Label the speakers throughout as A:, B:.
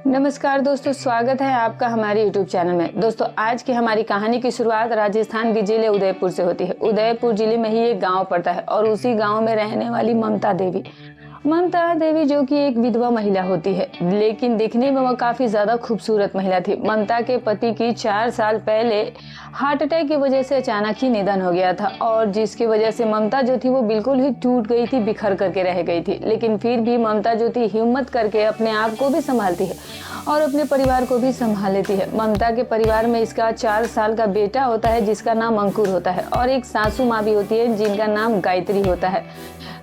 A: नमस्कार दोस्तों, स्वागत है आपका हमारे YouTube चैनल में। दोस्तों, आज की हमारी कहानी की शुरुआत राजस्थान के जिले उदयपुर से होती है। उदयपुर जिले में ही एक गांव पड़ता है और उसी गांव में रहने वाली ममता देवी जो कि एक विधवा महिला होती है, लेकिन दिखने में वह काफी ज्यादा खूबसूरत महिला थी। ममता के पति की 4 साल पहले हार्ट अटैक की वजह से अचानक ही निधन हो गया था और जिसकी वजह से ममता जो थी वो बिल्कुल ही टूट गई थी, बिखर करके रह गई थी। लेकिन फिर भी ममता जो थी हिम्मत करके अपने आप को भी संभालती है और अपने परिवार को भी संभाल लेती है। ममता के परिवार में इसका 4 साल का बेटा होता है जिसका नाम अंकुर होता है और एक सासू माँ भी होती है जिनका नाम गायत्री होता है।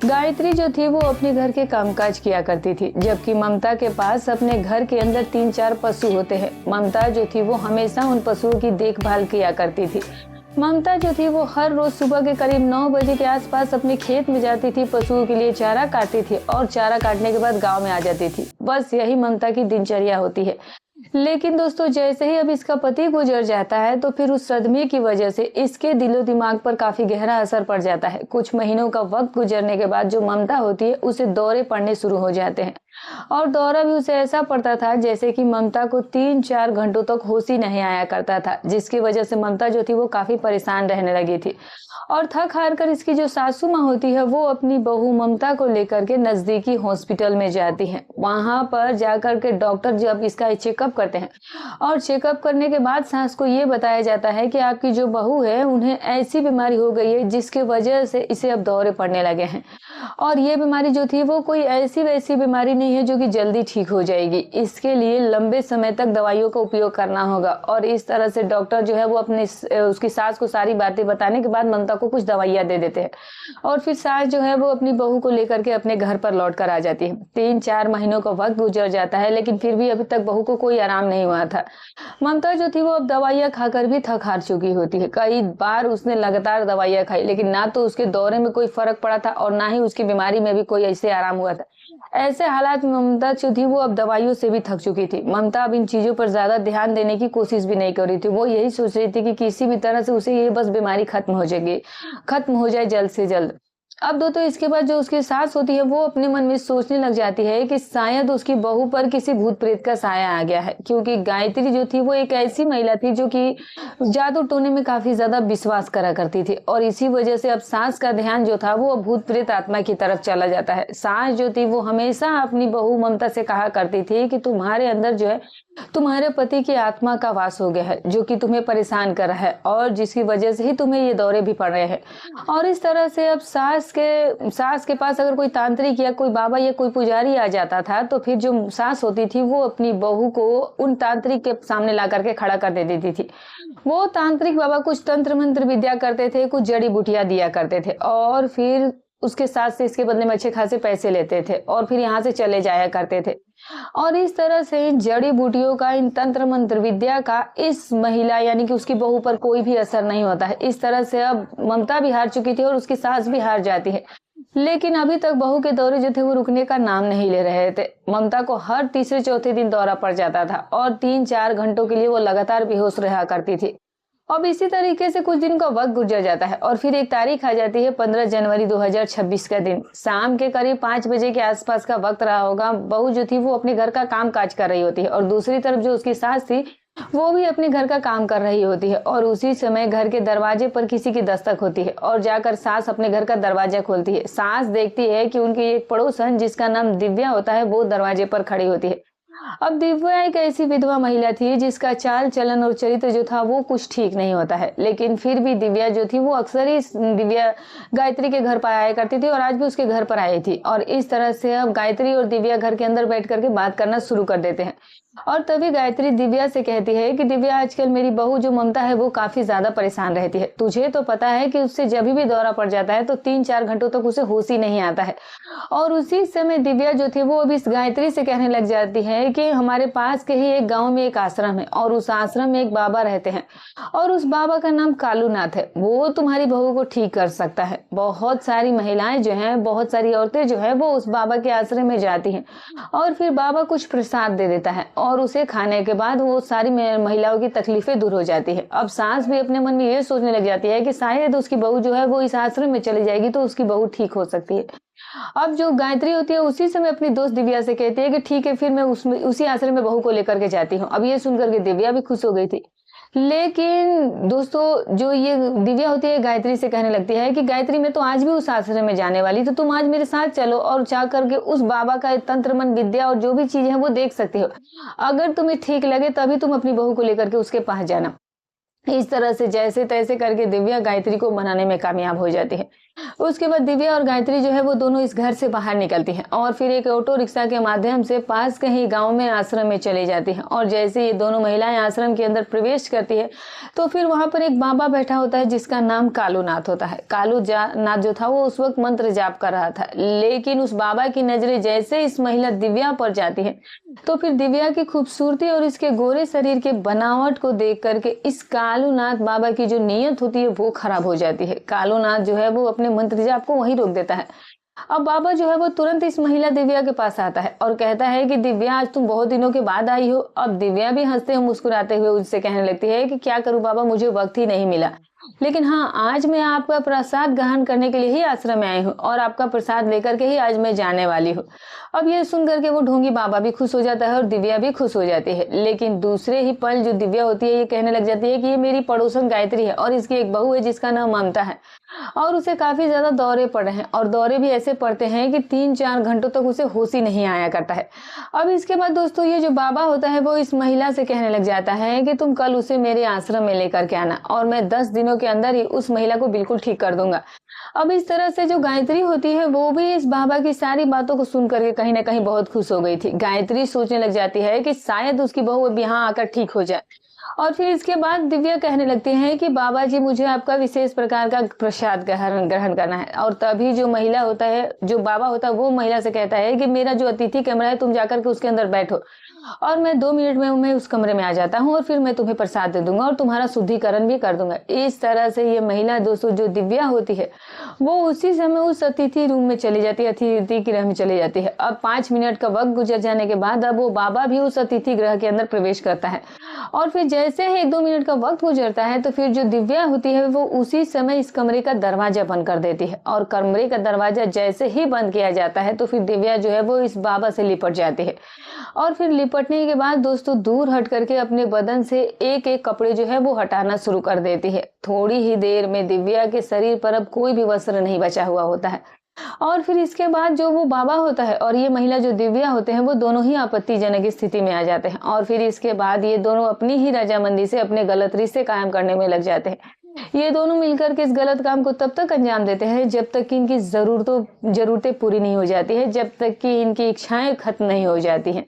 A: गायत्री जो थी वो अपने घर के कामकाज किया करती थी, जबकि ममता के पास अपने घर के अंदर 3-4 पशु होते हैं। ममता जो थी वो हमेशा उन पशुओं की देखभाल किया करती थी। ममता जो थी वो हर रोज सुबह के करीब 9 बजे के आसपास अपने खेत में जाती थी, पशुओं के लिए चारा काटती थी और चारा काटने के बाद गांव में आ जाती थी। बस यही ममता की दिनचर्या होती है। लेकिन दोस्तों, जैसे ही अब इसका पति गुजर जाता है तो फिर उस सदमे की वजह से इसके दिलो दिमाग पर काफी गहरा असर पड़ जाता है। कुछ महीनों का वक्त गुजरने के बाद जो ममता होती है उसे दौरे पड़ने शुरू हो जाते हैं और दौरा भी उसे ऐसा पड़ता था जैसे कि ममता को 3-4 घंटों तक होश ही नहीं आया करता था, जिसकी वजह से ममता जो थी वो काफी परेशान रहने लगी थी। और थक हार कर इसकी जो सासू माँ होती है वो अपनी बहू ममता को लेकर के नजदीकी हॉस्पिटल में जाती है। वहां पर जाकर के डॉक्टर जब इसका चेकअप करते हैं और चेकअप करने के बाद सास को ये बताया जाता है कि आपकी जो बहू है उन्हें ऐसी बीमारी हो गई है जिसके वजह से इसे अब दौरे पड़ने लगे हैं और ये बीमारी जो थी वो कोई ऐसी वैसी बीमारी नहीं है जो कि जल्दी ठीक हो जाएगी। इसके लिए लंबे समय तक दवाइयों का उपयोग करना होगा। और इस तरह से डॉक्टर जो है वो अपनी उसकी सास को सारी बातें बताने के बाद ममता को कुछ दवाइयां दे देते हैं और फिर सास जो है वो अपनी बहू को लेकर के अपने घर पर लौट कर आ जाती है। 3-4 महीनों का वक्त गुजर जाता है लेकिन फिर भी अभी तक बहू को कोई आराम नहीं हुआ था। ममता जो थी वो अब दवाइयां खाकर भी थक हार चुकी होती है। कई बार उसने लगातार दवाइयां खाई लेकिन ना तो उसके दौरे में कोई फर्क पड़ा था और ना ही उसकी बीमारी में भी कोई ऐसे आराम हुआ था। ऐसे हालात में ममता जो थी वो अब दवाइयों से भी थक चुकी थी। ममता अब इन चीजों पर ज्यादा ध्यान देने की कोशिश भी नहीं कर रही थी। वो यही सोच रही थी कि किसी भी तरह से उसे ये बस बीमारी खत्म हो जाए जल्द से जल्द। अब दोस्तों, इसके बाद जो उसकी सास होती है वो अपने मन में सोचने लग जाती है कि शायद उसकी बहू पर किसी भूत प्रेत का साया आ गया है, क्योंकि गायत्री जो थी वो एक ऐसी महिला थी जो कि जादू टोने में काफी ज्यादा विश्वास करा करती थी और इसी वजह से अब सास का ध्यान जो था वो भूत प्रेत आत्मा की तरफ चला जाता है। सास जो थी वो हमेशा अपनी बहू ममता से कहा करती थी कि तुम्हारे अंदर जो है तुम्हारे पति की आत्मा का वास हो गया है जो कि तुम्हें परेशान कर रहा है और जिसकी वजह से ही तुम्हें ये दौरे भी पड़ रहे हैं। और इस तरह से अब सास के पास अगर कोई तांत्रिक या कोई बाबा या कोई पुजारी आ जाता था तो फिर जो सास होती थी वो अपनी बहू को उन तांत्रिक के सामने ला करके खड़ा कर देती थी। वो तांत्रिक बाबा कुछ तंत्र मंत्र विद्या करते थे, कुछ जड़ी बूटियां दिया करते थे और फिर उसके साथ से इसके बदले में अच्छे खासे पैसे लेते थे और फिर यहाँ से चले जाया करते थे। और इस तरह से इन जड़ी बूटियों का, इन तंत्र मंत्र विद्या का इस महिला यानी कि उसकी बहू पर कोई भी असर नहीं होता है। इस तरह से अब ममता भी हार चुकी थी और उसकी सास भी हार जाती है। लेकिन अभी तक बहू के दौरे जो थे वो रुकने का नाम नहीं ले रहे थे। ममता को हर तीसरे-चौथे दिन दौरा पड़ जाता था और 3-4 घंटों के लिए वो लगातार बेहोश रहा करती थी। अब इसी तरीके से कुछ दिन का वक्त गुजर जाता है और फिर एक तारीख आ जाती है 15 जनवरी 2026 का दिन। शाम के करीब 5 बजे के आसपास का वक्त रहा होगा। बहू जो थी वो अपने घर का काम काज कर रही होती है और दूसरी तरफ जो उसकी सास थी वो भी अपने घर का काम कर रही होती है और उसी समय घर के दरवाजे पर किसी की दस्तक होती है और जाकर सास अपने घर का दरवाजा खोलती है। सास देखती है कि उनकी एक पड़ोसन जिसका नाम दिव्या होता है वो दरवाजे पर खड़ी होती है। अब दिव्या एक ऐसी विधवा महिला थी जिसका चाल चलन और चरित्र जो था वो कुछ ठीक नहीं होता है, लेकिन फिर भी दिव्या जो थी वो अक्सर ही दिव्या गायत्री के घर पर आया करती थी और आज भी उसके घर पर आई थी। और इस तरह से अब गायत्री और दिव्या घर के अंदर बैठ करके बात करना शुरू कर देते हैं और तभी गायत्री दिव्या से कहती है कि दिव्या, आजकल मेरी बहू जो ममता है वो काफी ज्यादा परेशान रहती है। तुझे तो पता है कि उससे जब भी दौरा पड़ जाता है तो 3-4 घंटों तक उसे होश ही नहीं आता है। और उसी समय दिव्या जो थी वो अभी इस गायत्री से कहने लग जाती है कि हमारे पास के ही एक गाँव में एक आश्रम है और उस आश्रम में एक बाबा रहते हैं और उस बाबा का नाम कालूनाथ है। वो तुम्हारी बहू को ठीक कर सकता है। बहुत सारी महिलाएं जो है, बहुत सारी औरतें जो है वो उस बाबा के आश्रम में जाती हैं और फिर बाबा कुछ प्रसाद दे देता है और उसे खाने के बाद वो सारी महिलाओं की तकलीफें दूर हो जाती है। अब सास भी अपने मन में ये सोचने लग जाती है कि शायद उसकी बहू जो है वो इस आश्रम में चली जाएगी तो उसकी बहू ठीक हो सकती है। अब जो गायत्री होती है उसी समय अपनी दोस्त दिव्या से कहती है कि ठीक है, फिर मैं उसमें उसी आश्रम में बहू को लेकर के जाती हूँ। अब ये सुनकर के दिव्या भी खुश हो गई थी। लेकिन दोस्तों, जो ये दिव्या होती है गायत्री से कहने लगती है कि गायत्री, मैं तो आज भी उस आश्रम में जाने वाली, तो तुम आज मेरे साथ चलो और जा करके उस बाबा का तंत्र मन विद्या और जो भी चीजें हैं वो देख सकती हो। अगर तुम्हें ठीक लगे तभी तुम अपनी बहू को लेकर के उसके पास जाना। इस तरह से जैसे तैसे करके दिव्या गायत्री को मनाने में कामयाब हो जाती है। उसके बाद दिव्या और गायत्री जो है वो दोनों इस घर से बाहर निकलती हैं और फिर एक ऑटो रिक्शा के माध्यम से पास के ही गांव में आश्रम में चली जाती हैं। और जैसे ये दोनों महिलाएं आश्रम के अंदर प्रवेश करती है तो फिर वहां पर एक बाबा बैठा होता है जिसका नाम कालू नाथ होता है। कालू नाथ जो था वो उस वक्त मंत्र जाप कर रहा था, लेकिन उस बाबा की नजरें जैसे इस महिला दिव्या पर जाती है तो फिर दिव्या की खूबसूरती और इसके गोरे शरीर के बनावट को देख करके इस कालूनाथ बाबा की जो नीयत होती है वो खराब हो जाती है। कालूनाथ जो है वो अपने मंत्र जाप को वहीं रोक देता है। अब बाबा जो है वो तुरंत इस महिला दिव्या के पास आता है और कहता है कि दिव्या, आज तुम बहुत दिनों के बाद आई हो। अब दिव्या भी हंसते हुए मुस्कुराते हुए उससे कहने लगती है कि क्या करूं बाबा, मुझे वक्त ही नहीं मिला, लेकिन हाँ, आज मैं आपका प्रसाद ग्रहण करने के लिए ही आश्रम में आई हूँ और आपका प्रसाद लेकर के ही आज मैं जाने वाली हूँ। अब ये सुन करके वो ढोंगी बाबा भी खुश हो जाता है और दिव्या भी खुश हो जाती है। लेकिन दूसरे ही पल जो दिव्या होती है ये कहने लग जाती है कि ये मेरी पड़ोसन गायत्री है और इसकी एक बहू है जिसका नाम ममता है और उसे काफी ज्यादा दौरे पड़ रहे हैं और दौरे भी ऐसे पड़ते हैं कि 3-4 घंटों तक उसे होश ही नहीं आया करता है। अब इसके बाद दोस्तों, ये जो बाबा होता है वो इस महिला से कहने लग जाता है कि तुम कल उसे मेरे आश्रम में लेकर के आना और मैं 10 दिनों के अंदर ही उस महिला को बिल्कुल ठीक कर दूंगा। अब इस तरह से जो गायत्री होती है वो भी इस बाबा की सारी बातों को सुन करके कहीं ना कहीं बहुत खुश हो गई थी। गायत्री सोचने लग जाती है कि शायद उसकी बहू अब यहाँ आकर ठीक हो जाए। और फिर इसके बाद दिव्या कहने लगती है कि बाबा जी, मुझे आपका विशेष प्रकार का प्रसाद ग्रहण करना है। और तभी जो महिला होता है, जो बाबा होता है, वो महिला से कहता है कि मेरा जो अतिथि कमरा है तुम जाकर के उसके अंदर बैठो और मैं 2 मिनट में मैं उस कमरे में आ जाता हूँ और फिर मैं तुम्हें प्रसाद दे दूंगा और तुम्हारा शुद्धिकरण भी कर दूंगा। इस तरह से ये महिला दोस्तों जो दिव्या होती है वो उसी समय उस अतिथि रूम में चली जाती है, अतिथि गृह में चली जाती है। अब 5 मिनट का वक्त गुजर जाने के बाद अब वो बाबा भी उस अतिथि गृह के अंदर प्रवेश करता है और फिर जैसे ही 1-2 मिनट का वक्त गुजरता है तो फिर जो दिव्या होती है वो उसी समय इस कमरे का दरवाजा बंद कर देती है और कमरे का दरवाजा जैसे ही बंद किया जाता है तो फिर दिव्या जो है वो इस बाबा से लिपट जाती है और फिर लिपटने के बाद दोस्तों दूर हट करके अपने बदन से एक एक कपड़े जो है वो हटाना शुरू कर देती है। थोड़ी ही देर में दिव्या के शरीर पर अब कोई भी वस्त्र नहीं बचा हुआ होता है और फिर इसके बाद जो वो बाबा होता है और ये महिला जो दिव्या होते हैं वो दोनों ही आपत्तिजनक स्थिति में आ जाते हैं और फिर इसके बाद ये दोनों अपनी ही रजामंदी से अपने गलत रिश्ते कायम करने में लग जाते हैं। ये दोनों मिलकर के इस गलत काम को तब तक अंजाम देते हैं जब तक कि इनकी जरूरतें पूरी नहीं हो जाती है, जब तक कि इनकी इच्छाएं खत्म नहीं हो जाती हैं।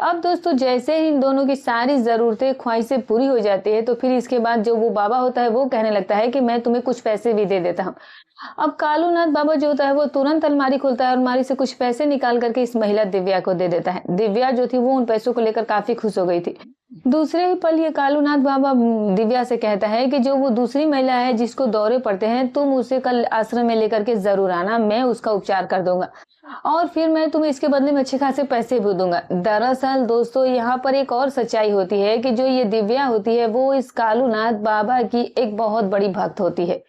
A: अब दोस्तों जैसे ही इन दोनों की सारी जरूरतें ख्वाहिशें पूरी हो जाती है तो फिर इसके बाद जो वो बाबा होता है वो कहने लगता है कि मैं तुम्हें कुछ पैसे भी दे देता हूँ। अब कालूनाथ बाबा जो होता है वो तुरंत अलमारी खोलता है और अलमारी से कुछ पैसे निकाल करके इस महिला दिव्या को दे देता है। दिव्या जो थी वो उन पैसों को लेकर काफी खुश हो गई थी। दूसरे ही पल ये कालूनाथ बाबा दिव्या से कहता है कि जो वो दूसरी महिला है जिसको दौरे पड़ते हैं तुम उसे कल आश्रम में लेकर के जरूर आना, मैं उसका उपचार कर दूंगा और फिर मैं तुम्हें इसके बदले में अच्छे खासे पैसे भी दूंगा। दरअसल दोस्तों यहाँ पर एक और सच्चाई होती है कि जो ये दिव्या होती है वो इस कालूनाथ बाबा की एक बहुत बड़ी भक्त होती है।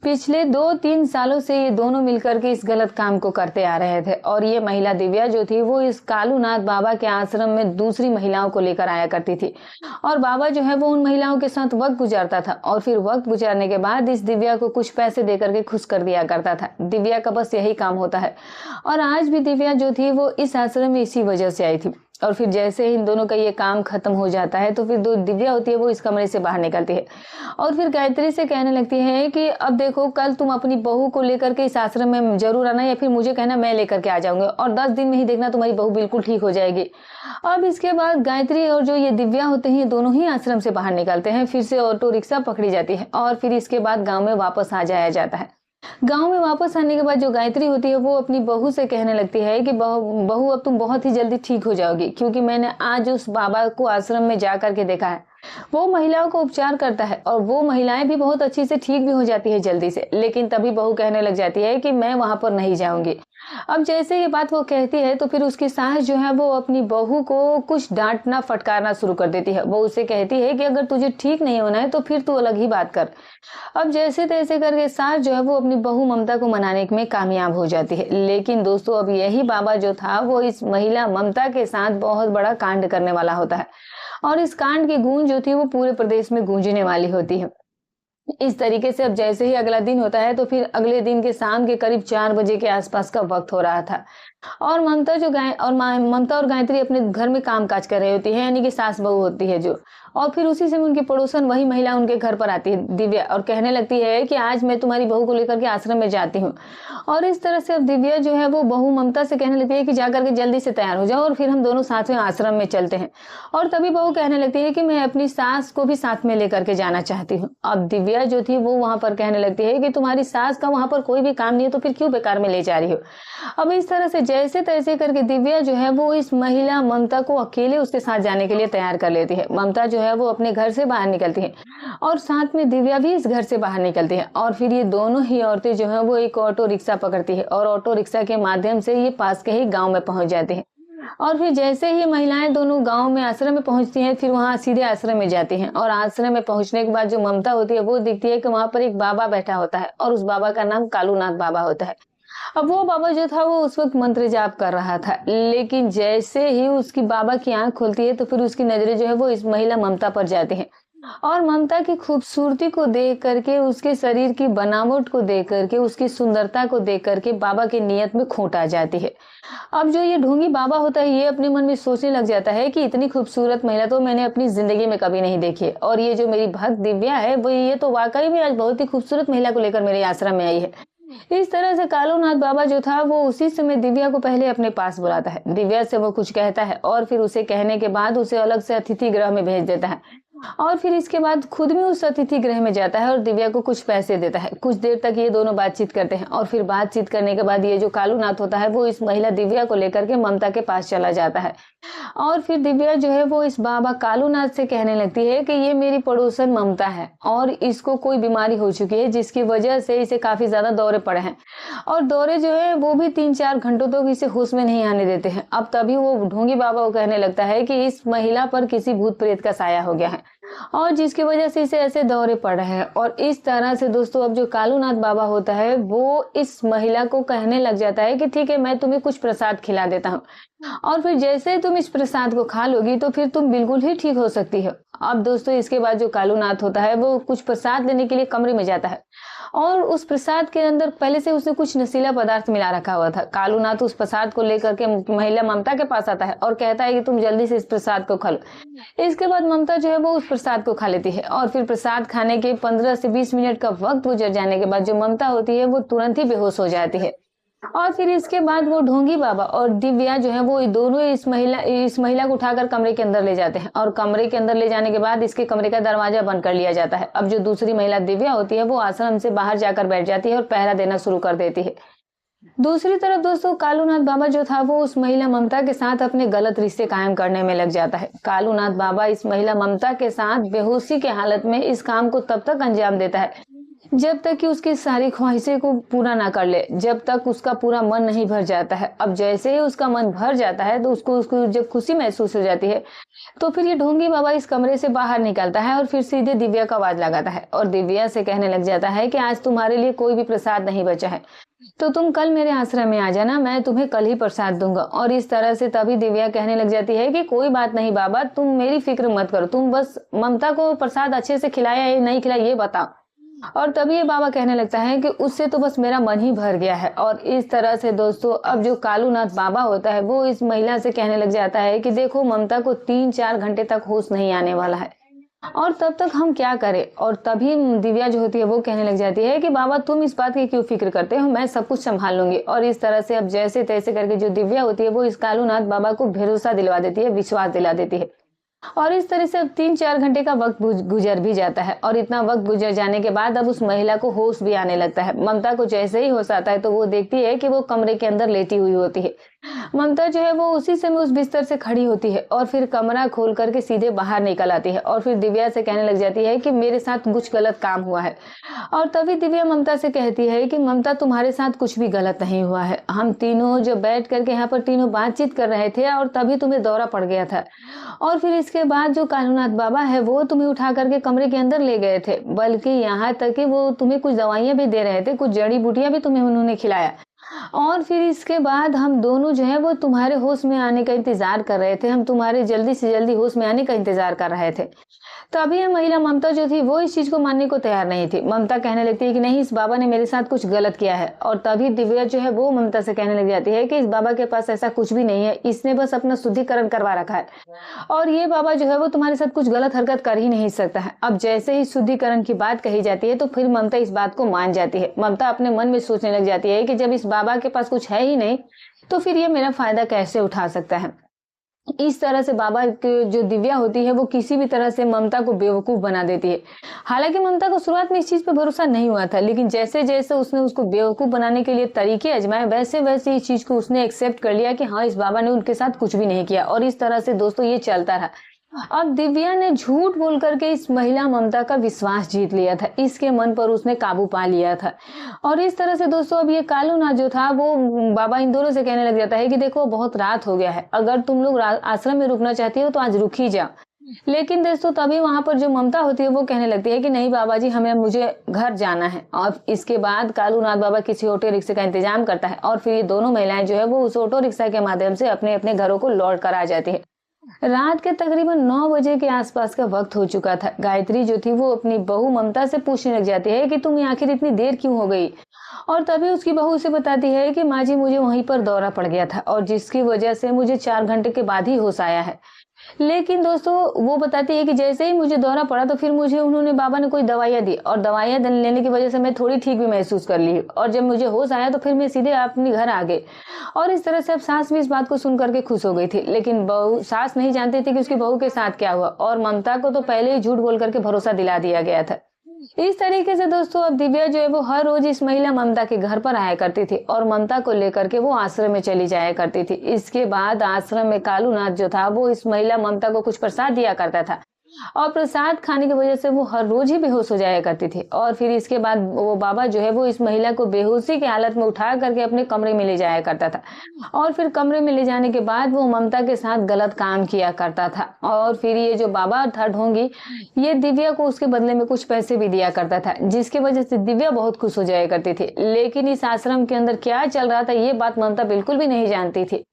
A: पिछले 2-3 सालों से ये दोनों मिलकर के इस गलत काम को करते आ रहे थे और ये महिला दिव्या जो थी वो इस कालूनाथ बाबा के आश्रम में दूसरी महिलाओं को लेकर आया करती थी और बाबा जो है वो उन महिलाओं के साथ वक्त गुजारता था और फिर वक्त गुजारने के बाद इस दिव्या को कुछ पैसे देकर के खुश कर दिया करता था। दिव्या का बस यही काम होता है और आज भी दिव्या जो थी वो इस आश्रम में इसी वजह से आई थी। और फिर जैसे ही इन दोनों का ये काम खत्म हो जाता है तो फिर दो दिव्या होती है वो इस कमरे से बाहर निकलती है और फिर गायत्री से कहने लगती है कि अब देखो, कल तुम अपनी बहू को लेकर के इस आश्रम में जरूर आना या फिर मुझे कहना, मैं लेकर के आ जाऊंगी और 10 दिन में ही देखना तुम्हारी बहू बिल्कुल ठीक हो जाएगी। अब इसके बाद गायत्री और जो ये दिव्या होते हैं दोनों ही आश्रम से बाहर निकलते हैं। फिर से ऑटो रिक्शा पकड़ी जाती है और फिर इसके बाद गाँव में वापस आ जाया जाता है। गांव में वापस आने के बाद जो गायत्री होती है वो अपनी बहू से कहने लगती है कि बहू अब तुम बहुत ही जल्दी ठीक हो जाओगी, क्योंकि मैंने आज उस बाबा को आश्रम में जा करके देखा है वो महिलाओं को उपचार करता है और वो महिलाएं भी बहुत अच्छी से ठीक भी हो जाती है जल्दी से। लेकिन तभी बहू कहने लग जाती है कि मैं वहां पर नहीं जाऊंगी। अब जैसे ये बात वो कहती है तो फिर उसकी सास जो है वो अपनी बहू को कुछ डांटना फटकारना शुरू कर देती है। वो उसे कहती है कि अगर तुझे ठीक नहीं होना है तो फिर तू अलग ही बात कर। अब जैसे तैसे करके सास जो है वो अपनी बहू ममता को मनाने में कामयाब हो जाती है। लेकिन दोस्तों अब यही बाबा जो था वो इस महिला ममता के साथ बहुत बड़ा कांड करने वाला होता है और इस कांड की गूंज जो थी वो पूरे प्रदेश में गूंजने वाली होती है। इस तरीके से अब जैसे ही अगला दिन होता है तो फिर अगले दिन के शाम के करीब 4 बजे के आसपास का वक्त हो रहा था और ममता और गायत्री अपने घर में काम काज कर रही होती है, यानी कि सास बहू होती है जो। और फिर उसी समय उनकी पड़ोसन वही महिला उनके घर पर आती है, दिव्या, और कहने लगती है कि आज मैं तुम्हारी बहू को लेकर के आश्रम में जाती हूँ। और इस तरह से अब दिव्या जो है वो बहू ममता से कहने लगती है कि जाकर के जल्दी से तैयार हो जाओ और फिर हम दोनों साथ में आश्रम में चलते हैं। और तभी बहू कहने लगती है कि मैं अपनी सास को भी साथ में लेकर के जाना चाहती हूँ। अब दिव्या जो थी वो वहां पर कहने लगती है कि तुम्हारी सास का वहां पर कोई भी काम नहीं है तो फिर क्यों बेकार में ले जा रही हो। अब इस तरह से जैसे तैसे करके दिव्या जो है वो इस महिला ममता को अकेले उसके साथ जाने के लिए तैयार कर लेती है। ममता जो है वो अपने घर से बाहर निकलती है और साथ में दिव्या भी इस घर से बाहर निकलती है और फिर ये दोनों ही औरतें जो है वो एक ऑटो रिक्शा पकड़ती है और ऑटो रिक्शा के माध्यम से ये पास के ही गांव में पहुंच जाती है। और फिर जैसे ही महिलाएं दोनों गांव में आश्रम में पहुंचती हैं फिर वहां सीधे आश्रम में जाती हैं और आश्रम में पहुंचने के बाद जो ममता होती है वो दिखती है कि वहां पर एक बाबा बैठा होता है और उस बाबा का नाम कालूनाथ बाबा होता है। अब वो बाबा जो था वो उस वक्त मंत्र जाप कर रहा था, लेकिन जैसे ही उसकी बाबा की आंख खुलती है तो फिर उसकी नजरें जो है वो इस महिला ममता पर जाती हैं और ममता की खूबसूरती को देख करके, उसके शरीर की बनावट को देख करके, उसकी सुंदरता को देख करके बाबा की नियत में खोट आ जाती है। अब जो ये ढोंगी बाबा होता है ये अपने मन में सोचने लग जाता है कि इतनी खूबसूरत महिला तो मैंने अपनी जिंदगी में कभी नहीं देखी है और ये जो मेरी भक्त दिव्या है वो ये तो वाकई में आज बहुत ही खूबसूरत महिला को लेकर मेरे आश्रम में आई है। इस तरह से कालूनाथ बाबा जो था वो उसी समय दिव्या को पहले अपने पास बुलाता है, दिव्या से वो कुछ कहता है और फिर उसे कहने के बाद उसे अलग से अतिथि गृह में भेज देता है और फिर इसके बाद खुद भी उस अतिथि गृह में जाता है और दिव्या को कुछ पैसे देता है। कुछ देर तक ये दोनों बातचीत करते हैं और फिर बातचीत करने के बाद ये जो कालूनाथ होता है वो इस महिला दिव्या को लेकर के ममता के पास चला जाता है और फिर दिव्या जो है वो इस बाबा कालूनाथ से कहने लगती है कि ये मेरी पड़ोसन ममता है और इसको कोई बीमारी हो चुकी है जिसकी वजह से इसे काफी ज्यादा दौरे पड़े हैं और दौरे जो है वो भी 3-4 घंटों तक इसे होश में नहीं आने देते हैं। अब तभी वो ढोंगी बाबा को कहने लगता है कि इस महिला पर किसी भूत प्रेत का साया हो गया है और जिसकी वजह से इसे ऐसे दौरे पड़ रहे हैं। और इस तरह से दोस्तों अब जो कालूनाथ बाबा होता है वो इस महिला को कहने लग जाता है कि ठीक है मैं तुम्हें कुछ प्रसाद खिला देता हूँ और फिर जैसे तुम इस प्रसाद को खा लोगी तो फिर तुम बिल्कुल ही ठीक हो सकती हो। अब दोस्तों इसके बाद जो कालूनाथ होता है वो कुछ प्रसाद लेने के लिए कमरे में जाता है और उस प्रसाद के अंदर पहले से उसने कुछ नशीला पदार्थ मिला रखा हुआ था। कालूनाथ उस प्रसाद को लेकर के महिला ममता के पास आता है और कहता है कि तुम जल्दी से इस प्रसाद को खा लो। इसके बाद ममता जो है वो उस प्रसाद को खा लेती है और फिर प्रसाद खाने के 15 से 20 मिनट का वक्त गुजर जाने के बाद जो ममता होती है वो तुरंत ही बेहोश हो जाती है और फिर इसके बाद वो ढोंगी बाबा और दिव्या जो है वो दोनों इस महिला को उठाकर कमरे के अंदर ले जाते हैं और कमरे के अंदर ले जाने के बाद इसके कमरे का दरवाजा बंद कर लिया जाता है। अब जो दूसरी महिला दिव्या होती है वो आश्रम से बाहर जाकर बैठ जाती है और पहरा देना शुरू कर देती है। दूसरी तरफ दोस्तों कालूनाथ बाबा जो था वो उस महिला ममता के साथ अपने गलत रिश्ते कायम करने में लग जाता है। कालूनाथ बाबा इस महिला ममता के साथ बेहोशी के हालत में इस काम को तब तक अंजाम देता है जब तक कि उसकी सारी ख्वाहिशें को पूरा ना कर ले, जब तक उसका पूरा मन नहीं भर जाता है। अब जैसे ही उसका मन भर जाता है तो उसको जब खुशी महसूस हो जाती है तो फिर ये ढोंगी बाबा इस कमरे से बाहर निकलता है और फिर सीधे दिव्या का आवाज लगाता है और दिव्या से कहने लग जाता है कि आज तुम्हारे लिए कोई भी प्रसाद नहीं बचा है तो तुम कल मेरे आश्रम में आ जाना, मैं तुम्हें कल ही प्रसाद दूंगा। और इस तरह से तभी दिव्या कहने लग जाती है कि कोई बात नहीं बाबा, तुम मेरी फिक्र मत करो, तुम बस ममता को प्रसाद अच्छे से खिलाया या नहीं खिलाया ये बताओ। और तभी ये बाबा कहने लगता है कि उससे तो बस मेरा मन ही भर गया है। और इस तरह से दोस्तों अब जो कालूनाथ बाबा होता है वो इस महिला से कहने लग जाता है कि देखो ममता को 3-4 घंटे तक होश नहीं आने वाला है और तब तक हम क्या करें। और तभी दिव्या जो होती है वो कहने लग जाती है कि बाबा तुम इस बात की क्यों फिक्र करते हो, मैं सब कुछ संभाल लूंगी। और इस तरह से अब जैसे तैसे करके जो दिव्या होती है वो इस कालूनाथ बाबा को भरोसा दिलवा देती है, विश्वास दिला देती है। और इस तरह से अब 3-4 घंटे का वक्त गुजर भी जाता है और इतना वक्त गुजर जाने के बाद अब उस महिला को होश भी आने लगता है। ममता को जैसे ही होश आता है तो वो देखती है कि वो कमरे के अंदर लेटी हुई होती है ममता जो है वो उसी समय उस बिस्तर से खड़ी होती है और फिर कमरा खोल करके सीधे बाहर निकल आती है और फिर दिव्या से कहने लग जाती है कि मेरे साथ कुछ गलत काम हुआ है। और तभी दिव्या ममता से कहती है कि ममता, तुम्हारे साथ कुछ भी गलत नहीं हुआ है। हम तीनों जो बैठ करके यहाँ पर तीनों बातचीत कर रहे थे और तभी तुम्हें दौरा पड़ गया था। और फिर इसके बाद जो कालूनाथ बाबा है वो तुम्हें उठा करके कमरे के अंदर ले गए थे, बल्कि यहाँ तक कि वो तुम्हें कुछ दवाइयां भी दे रहे थे, कुछ जड़ी बूटियां भी तुम्हें उन्होंने खिलाया। और फिर इसके बाद हम दोनों जो है वो तुम्हारे होश में आने का इंतजार कर रहे थे, हम तुम्हारे जल्दी से जल्दी होश में आने का इंतजार कर रहे थे। तभी यह महिला ममता जो थी वो इस चीज को मानने को तैयार नहीं थी। ममता कहने लगती है कि नहीं, इस बाबा ने मेरे साथ कुछ गलत किया है। और तभी दिव्या जो है वो ममता से कहने लग जाती है कि इस बाबा के पास ऐसा कुछ भी नहीं है, इसने बस अपना शुद्धिकरण करवा रखा है और ये बाबा जो है वो तुम्हारे साथ कुछ गलत हरकत कर ही नहीं सकता है। अब जैसे ही शुद्धिकरण की बात कही जाती है तो फिर ममता इस बात को मान जाती है। ममता अपने मन में सोचने लग जाती है कि जब इस बाबा के पास कुछ है ही नहीं तो फिर ये मेरा फायदा कैसे उठा सकता है। इस तरह से बाबा की जो दिव्या होती है वो किसी भी तरह से ममता को बेवकूफ बना देती है। हालांकि ममता को शुरुआत में इस चीज पे भरोसा नहीं हुआ था, लेकिन जैसे जैसे उसने उसको बेवकूफ बनाने के लिए तरीके आजमाए वैसे वैसे इस चीज को उसने एक्सेप्ट कर लिया कि हाँ, इस बाबा ने उनके साथ कुछ भी नहीं किया। और इस तरह से दोस्तों ये चलता रहा। अब दिव्या ने झूठ बोल करके इस महिला ममता का विश्वास जीत लिया था, इसके मन पर उसने काबू पा लिया था। और इस तरह से दोस्तों अब ये कालूनाथ जो था वो बाबा इन दोनों से कहने लग जाता है कि देखो बहुत रात हो गया है, अगर तुम लोग आश्रम में रुकना चाहती हो तो आज रुक ही जाओ। लेकिन दोस्तों तभी वहां पर जो ममता होती है वो कहने लगती है कि नहीं बाबा जी, मुझे घर जाना है। और इसके बाद कालूनाथ बाबा किसी ऑटो रिक्शा का इंतजाम करता है और फिर ये दोनों महिलाएं जो है वो उस ऑटो रिक्शा के माध्यम से अपने अपने घरों को लौट कर आ जाती है। रात के तकरीबन 9 बजे के आसपास का वक्त हो चुका था। गायत्री जो थी वो अपनी बहू ममता से पूछने लग जाती है कि तुम आखिर इतनी देर क्यों हो गई। और तभी उसकी बहू उसे बताती है कि माँ जी, मुझे वहीं पर दौरा पड़ गया था और जिसकी वजह से मुझे 4 घंटे के बाद ही होश आया है। लेकिन दोस्तों वो बताती है कि जैसे ही मुझे दौरा पड़ा तो फिर मुझे उन्होंने बाबा ने कोई दवाइयाँ दी और दवाइयाँ लेने की वजह से मैं थोड़ी ठीक भी महसूस कर ली और जब मुझे होश आया तो फिर मैं सीधे अपने घर आ गई। और इस तरह से अब सास भी इस बात को सुन करके खुश हो गई थी, लेकिन बहू सास नहीं जानती थी कि उसकी बहू के साथ क्या हुआ और ममता को तो पहले ही झूठ बोल करके भरोसा दिला दिया गया था। इस तरीके से दोस्तों अब दिव्या जो है वो हर रोज इस महिला ममता के घर पर आया करती थी और ममता को लेकर के वो आश्रम में चली जाया करती थी। इसके बाद आश्रम में कालूनाथ जो था वो इस महिला ममता को कुछ प्रसाद दिया करता था और प्रसाद खाने की वजह से वो हर रोज ही बेहोश हो जाया करती थी। और फिर इसके बाद वो बाबा जो है वो इस महिला को बेहोशी की हालत में उठा करके अपने कमरे में ले जाया करता था और फिर कमरे में ले जाने के बाद वो ममता के साथ गलत काम किया करता था। और फिर ये जो बाबा था ढोंगी, ये दिव्या को उसके बदले में कुछ पैसे भी दिया करता था, जिसकी वजह से दिव्या बहुत खुश हो जाया करती थी। लेकिन इस आश्रम के अंदर क्या चल रहा था ये बात ममता बिल्कुल भी नहीं जानती थी।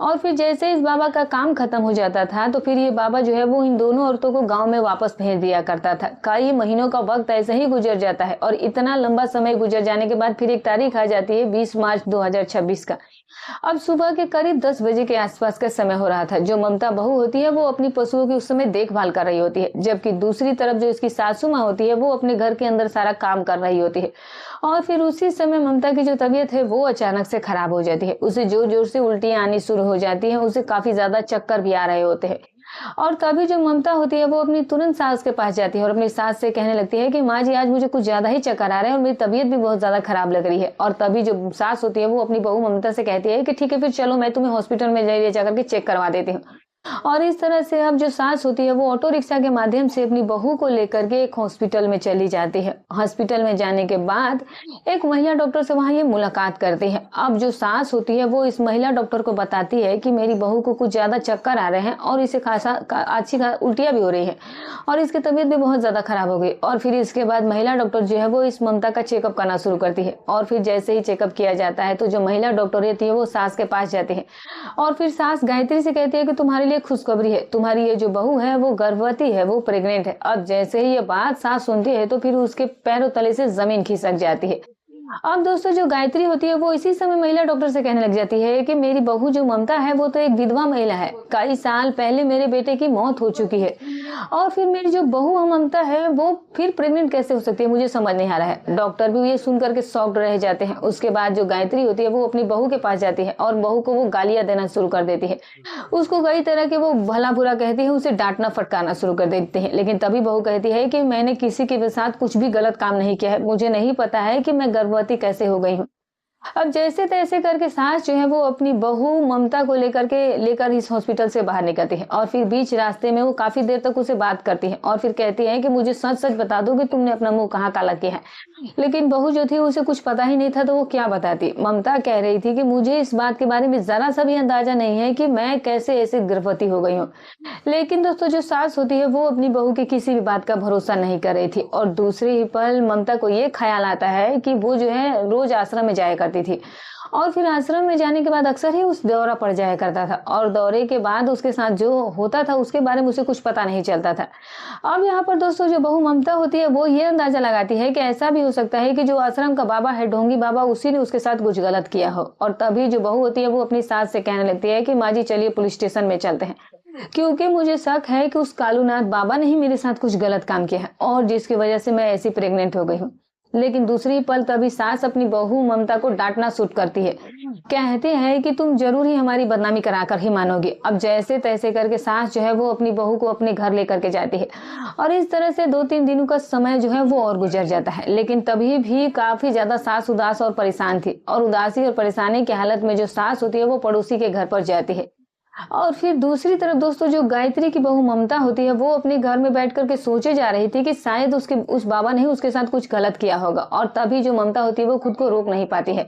A: और फिर जैसे इस बाबा का काम खत्म हो जाता था तो फिर ये बाबा जो है वो इन दोनों औरतों को गांव में वापस भेज दिया करता था। कई महीनों का वक्त ऐसे ही गुजर जाता है और इतना लंबा समय गुजर जाने के बाद फिर एक तारीख आ जाती है 20 मार्च 2026 का। अब सुबह के करीब 10 बजे के आसपास का समय हो रहा था। जो ममता बहू होती है वो अपनी पशुओं की उस समय देखभाल कर रही होती है, जबकि दूसरी तरफ जो इसकी सासू माँ होती है वो अपने घर के अंदर सारा काम कर रही होती है। और फिर उसी समय ममता की जो तबीयत है वो अचानक से खराब हो जाती है, उसे जोर जोर से उल्टियां आनी शुरू हो जाती है, उसे काफी ज्यादा चक्कर भी आ रहे होते हैं। और तभी जो ममता होती है वो अपनी तुरंत सास के पास जाती है और अपनी सास से कहने लगती है कि माँ जी, आज मुझे कुछ ज्यादा ही चक्कर आ रहे हैं और मेरी तबीयत भी बहुत ज्यादा खराब लग रही है। और तभी जो सास होती है वो अपनी बहू ममता से कहती है कि ठीक है, फिर चलो मैं तुम्हें हॉस्पिटल में ले जाकर के चेक करवा देती हूँ। और इस तरह से अब जो सास होती है वो ऑटो रिक्शा के माध्यम से अपनी बहू को लेकर के एक हॉस्पिटल में चली जाती है। हॉस्पिटल में जाने के बाद एक महिला डॉक्टर से वहां ये मुलाकात करती है। अब जो सास होती है वो इस महिला डॉक्टर को बताती है कि मेरी बहू को कुछ ज्यादा चक्कर आ रहे हैं और इसे खासा अच्छी उल्टियां भी हो रही है और इसकी तबीयत भी बहुत ज्यादा खराब हो गई। और फिर इसके बाद महिला डॉक्टर जो है वो इस ममता का चेकअप करना शुरू करती है। और फिर जैसे ही चेकअप किया जाता है तो जो महिला डॉक्टर रहती है वो सास के पास जाती है और फिर सास गायत्री से कहती है कि तुम्हारे लिए खुशखबरी है, तुम्हारी ये जो बहू है वो गर्भवती है, वो प्रेग्नेंट है। अब जैसे ही ये बात सास सुनती है तो फिर उसके पैरों तले से जमीन खिसक जाती है। अब दोस्तों जो गायत्री होती है वो इसी समय महिला डॉक्टर से कहने लग जाती है कि मेरी बहू जो ममता है वो तो एक विधवा महिला है, कई साल पहले मेरे बेटे की मौत हो चुकी है और फिर मेरी जो बहू ममता है वो फिर प्रेग्नेंट कैसे हो सकती है, मुझे समझ नहीं आ रहा है। डॉक्टर भी ये सुन करके शॉक्ड रह जाते हैं। उसके बाद जो गायत्री होती है वो अपनी बहू के पास जाती है और बहू को वो गालियां देना शुरू कर देती है, उसको कई तरह के वो भला बुरा कहती है, उसे डांटना फटकारना शुरू कर देते हैं। लेकिन तभी बहू कहती है कि मैंने किसी के साथ कुछ भी गलत काम नहीं किया है, मुझे नहीं पता है कि मैं गर्भवती कैसे हो गई हूँ। अब जैसे तैसे करके सास जो है वो अपनी बहू ममता को लेकर इस हॉस्पिटल से बाहर निकलती है और फिर बीच रास्ते में वो काफी देर तक उसे बात करती है और फिर कहती है कि मुझे सच सच बता दो कि तुमने अपना मुंह कहाँ काला किया है। लेकिन बहू जो थी उसे कुछ पता ही नहीं था, तो वो क्या बताती। ममता कह रही थी कि मुझे इस बात के बारे में जरा सा भी अंदाजा नहीं है कि मैं कैसे ऐसे गर्भवती हो गई हूँ। लेकिन दोस्तों जो सास होती है वो अपनी बहू की किसी भी बात का भरोसा नहीं कर रही थी और दूसरे ही पल ममता को ये ख्याल आता है कि वो जो है रोज आश्रम में जाया करती थी और फिर आश्रम में जाने के बाद अक्सर ही उस दौरा पड़ जाया करता था और दौरे के बाद उसके साथ जो होता था उसके बारे में उसे कुछ पता नहीं चलता था। अब यहाँ पर दोस्तों जो बहू ममता होती है वो ये अंदाजा लगाती है कि ऐसा भी हो सकता है कि जो आश्रम का बाबा है, ढोंगी बाबा, उसी ने उसके साथ कुछ गलत किया हो। और तभी जो बहू होती है वो अपनी सास से कहने लगती है कि माँ जी चलिए पुलिस स्टेशन में चलते हैं, क्योंकि मुझे शक है कि उस कालूनाथ बाबा ने ही मेरे साथ कुछ गलत काम किया है और जिसकी वजह से मैं ऐसी प्रेग्नेंट हो गई हूँ। लेकिन दूसरी पल तभी सास अपनी बहू ममता को डांटना शुरू करती है। कहते हैं कि तुम जरूर ही हमारी बदनामी कराकर ही मानोगी। अब जैसे तैसे करके सास जो है वो अपनी बहू को अपने घर लेकर के जाती है और इस तरह से 2-3 दिनों का समय जो है वो और गुजर जाता है। लेकिन तभी भी काफी ज्यादा सास उदास और परेशान थी और उदासी और परेशानी की हालत में जो सास होती है वो पड़ोसी के घर पर जाती है। और फिर दूसरी तरफ दोस्तों जो गायत्री की बहू ममता होती है वो अपने घर में बैठ करके सोचे जा रही थी कि शायद उस बाबा ने ही उसके साथ कुछ गलत किया होगा और तभी जो ममता होती है वो खुद को रोक नहीं पाती है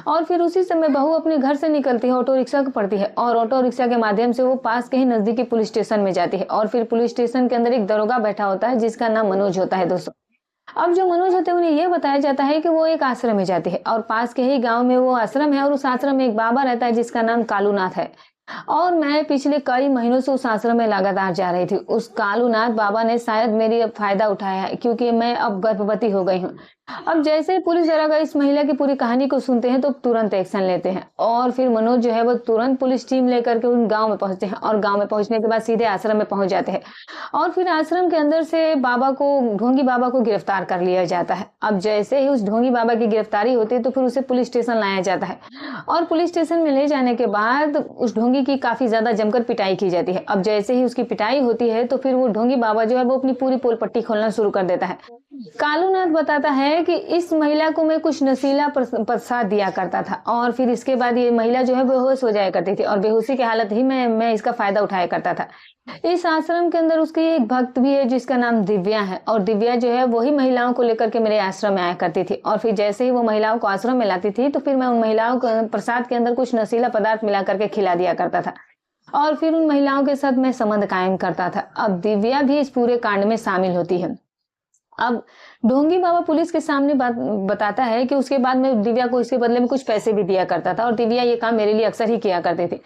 A: और फिर उसी समय बहू अपने घर से निकलती है, ऑटो रिक्शा पड़ती है और ऑटो रिक्शा के माध्यम से वो पास के ही नजदीकी पुलिस स्टेशन में जाती है और फिर पुलिस स्टेशन के अंदर एक दरोगा बैठा होता है जिसका नाम मनोज होता है दोस्तों। अब जो मनोज होते हैं उन्हें यह बताया जाता है कि वो एक आश्रम में जाती है और पास के ही गांव में वो आश्रम है और उस आश्रम में एक बाबा रहता है जिसका नाम कालूनाथ है और मैं पिछले कई महीनों से उस आश्रम में लगातार जा रही थी। उस कालूनाथ बाबा ने शायद मेरी अब फायदा उठाया है क्योंकि मैं अब गर्भवती हो गई हूँ। अब जैसे ही पुलिस दरोगा इस महिला की पूरी कहानी को सुनते हैं तो तुरंत एक्शन लेते हैं और फिर मनोज जो है वो तुरंत पुलिस टीम लेकर के उन गांव में पहुंचते हैं और गांव में पहुंचने के बाद सीधे आश्रम में पहुंच जाते हैं और फिर आश्रम के अंदर से ढोंगी बाबा को गिरफ्तार कर लिया जाता है। अब जैसे ही उस ढोंगी बाबा की गिरफ्तारी होती है तो फिर उसे पुलिस स्टेशन लाया जाता है और पुलिस स्टेशन में ले जाने के बाद उस ढोंगी की काफी ज्यादा जमकर पिटाई की जाती है। अब जैसे ही उसकी पिटाई होती है तो फिर वो ढोंगी बाबा जो है वो अपनी पूरी पोल पट्टी खोलना शुरू कर देता है। कालूनाथ बताता है कि इस महिला को मैं कुछ नशीला प्रसाद दिया करता था और फिर इसके बाद ये महिला जो है बेहोश हो जाया करती थी और बेहोशी की हालत ही में मैं इसका फायदा उठाया करता था। इस आश्रम के अंदर उसकी एक भक्त भी है जिसका नाम दिव्या है और दिव्या जो है वही महिलाओं को लेकर के मेरे आश्रम में आया करती थी और फिर जैसे ही वो महिलाओं को आश्रम में लाती थी तो फिर मैं उन महिलाओं को प्रसाद के अंदर कुछ नशीला पदार्थ मिला करके खिला दिया करता था और फिर उन महिलाओं के साथ मैं संबंध कायम करता था। अब दिव्या भी इस पूरे कांड में शामिल होती है। अब ढोंगी बाबा पुलिस के सामने बताता है कि उसके बाद मैं दिव्या को इसके बदले में कुछ पैसे भी दिया करता था और दिव्या ये काम मेरे लिए अक्सर ही किया करते थे।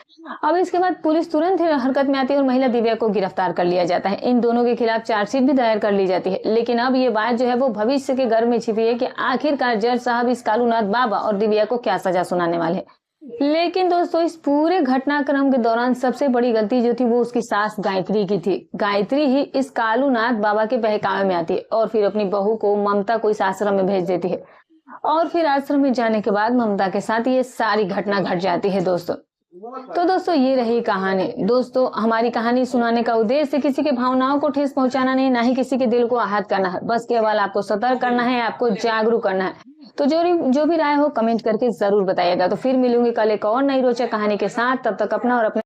A: अब इसके बाद पुलिस तुरंत हरकत में आती है और महिला दिव्या को गिरफ्तार कर लिया जाता है। इन दोनों के खिलाफ चार्जशीट भी दायर कर ली जाती है। लेकिन अब ये बात जो है वो भविष्य के घर में छिपी है कि आखिरकार जज साहब इस कालूनाथ बाबा और दिव्या को क्या सजा सुनाने वाले हैं। लेकिन दोस्तों इस पूरे घटनाक्रम के दौरान सबसे बड़ी गलती जो थी वो उसकी सास गायत्री की थी। गायत्री ही इस कालूनाथ बाबा के बहकावे में आती है और फिर अपनी बहू को ममता को इस आश्रम में भेज देती है और फिर आश्रम में जाने के बाद ममता के साथ ये सारी घटना घट जाती है दोस्तों। तो दोस्तों ये रही कहानी। दोस्तों हमारी कहानी सुनाने का उद्देश्य किसी के भावनाओं को ठेस पहुंचाना नहीं, ना ही किसी के दिल को आहत करना है। बस केवल आपको सतर्क करना है, आपको जागरूक करना है। तो जो भी राय हो कमेंट करके जरूर बताइएगा। तो फिर मिलूंगी कल एक और नई रोचक कहानी के साथ। तब तक अपना और अपने